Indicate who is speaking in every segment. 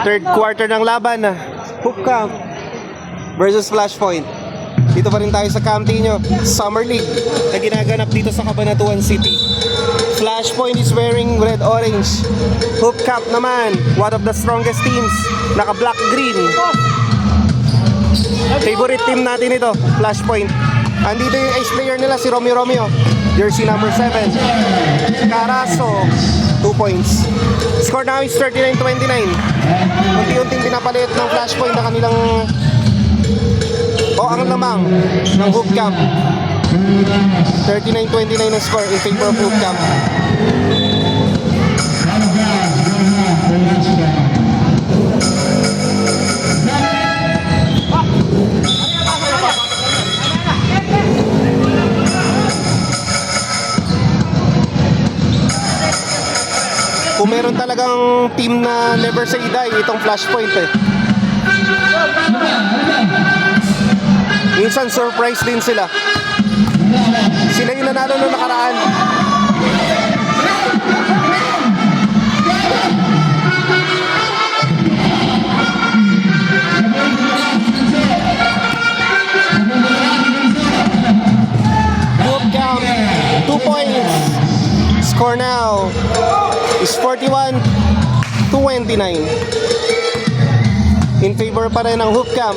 Speaker 1: Third quarter ng laban na Hoop Camp versus Flashpoint. Dito pa rin tayo sa Camtino Summer League na ginaganap dito sa Cabanatuan City. Flashpoint is wearing red-orange. Hoop Camp naman, one of the strongest teams, naka black-green. Favorite team natin ito, Flashpoint. Andito yung ace player nila, si Romeo, jersey number 7. Carazo, 2 points. Score namin is 39-29. Unti-unting pinapalit ng Flashpoint na kanilang ang lamang ng Hoop Camp. 39-29 ang score in favor of Hoop Camp. Kung meron talagang team na never say die, itong Flashpoint eh. Minsan surprise din sila. Sila yung nanalo noong nakaraan. Hoop Camp, 2 points. Score now is 41-29. In favor pa rin ng Hoop Camp.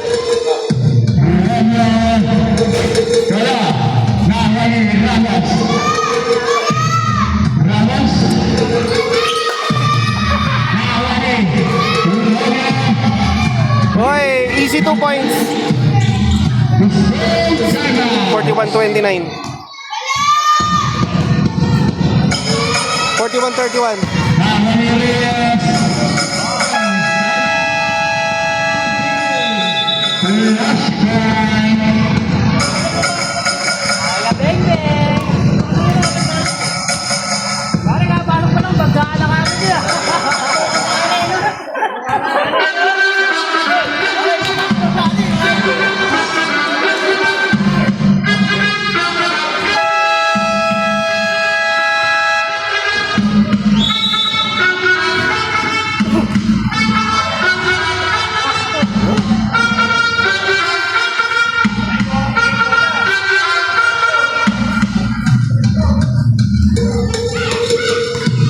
Speaker 1: Oy, easy 2 points. 41-29. 41-31.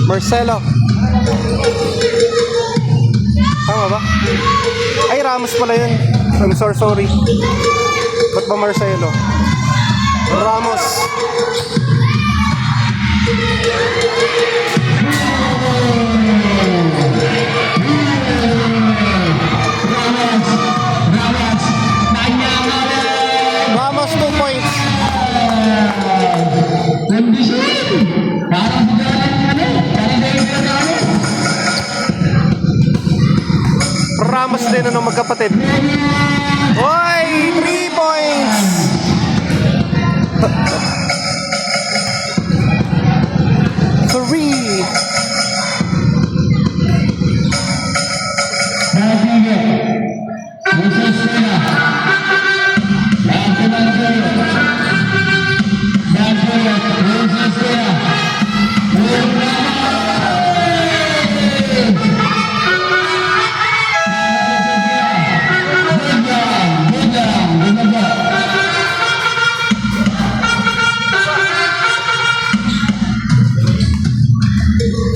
Speaker 1: Marcelo. Tama ba? Ay, Ramos pala yun. I'm sorry. Ba't ba Marcelo? Ramos. Ramos 2 points. Ramos din ng magkapatid. Oy, 3 points. Three.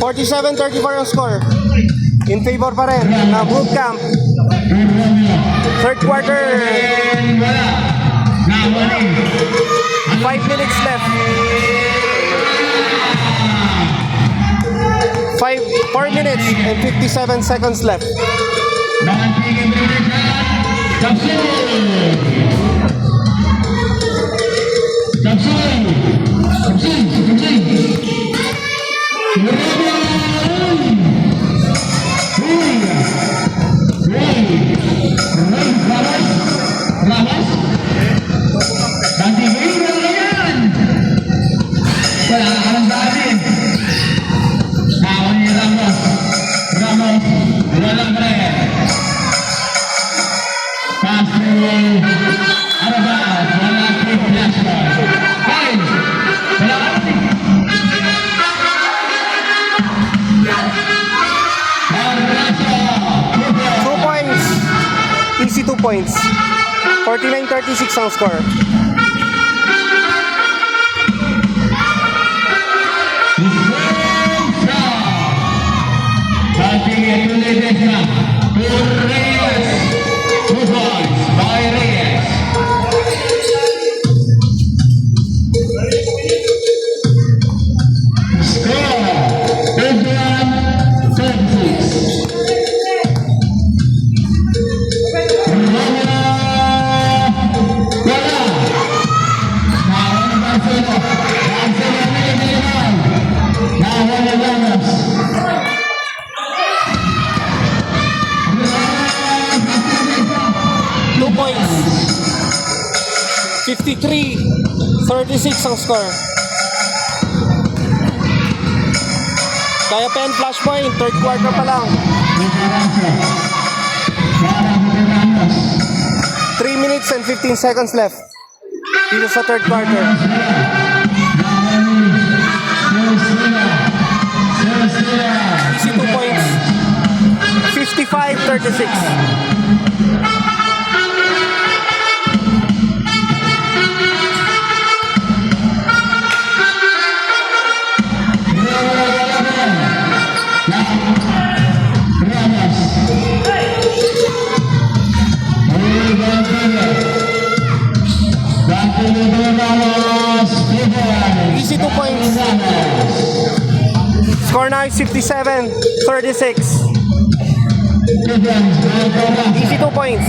Speaker 1: $47-34 ang score. In favor pa rin ng Hoop Camp. Third quarter. 5 minutes left. 4 minutes and 57 seconds left. points. 49-36 ang score. Points. 53-36 ang score. Kaya pen flash point, third quarter pa lang. 3 minutes and 15 seconds left dito sa third quarter. 2 points. 55-36. Easy 2 points. Score now is 57-36. Easy 2 points.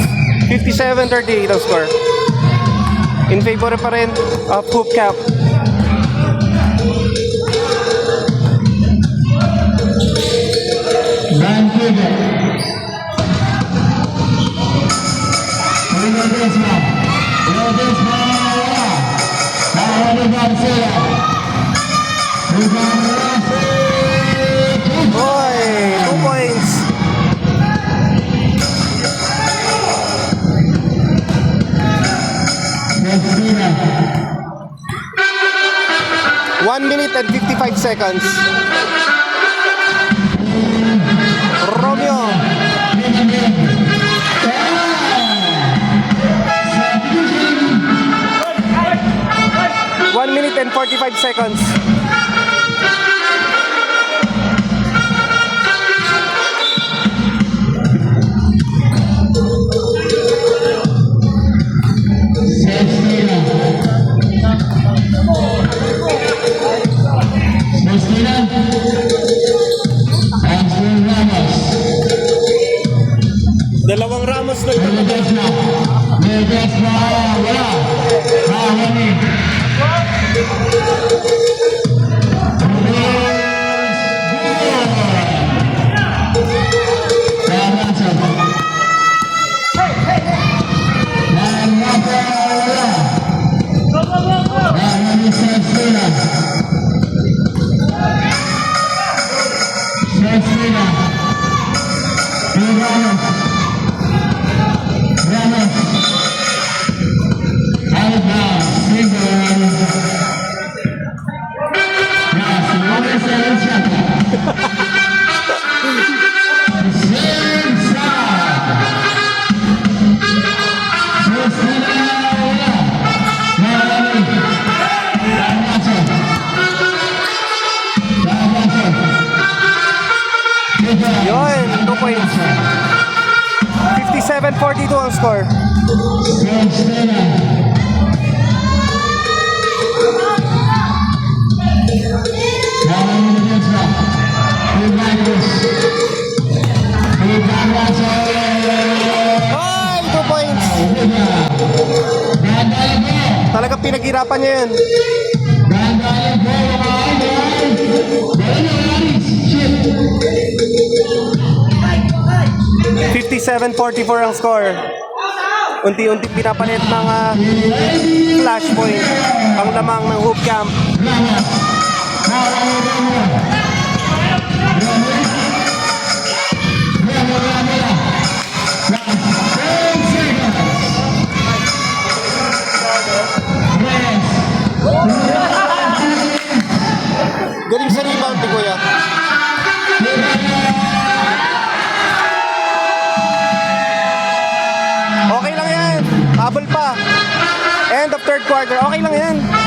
Speaker 1: 57-38 ang score. In favor pa rin of Hoop Camp. Boy, 2 points. One minute and 55 seconds. Romeo. 1 minute and 45 seconds. Dalawang Ramos na ito. Yun, 2 points. 57-42 ang score. Ay, 2 points. Talagang pinaghirapan niya yun. 57-44 ang score. Unti-unti pinapalit ng flash point ang lamang ng Hoop Camp. Galing sa rebound ni Kuya. Okay pa. End of third quarter. Okay lang yan.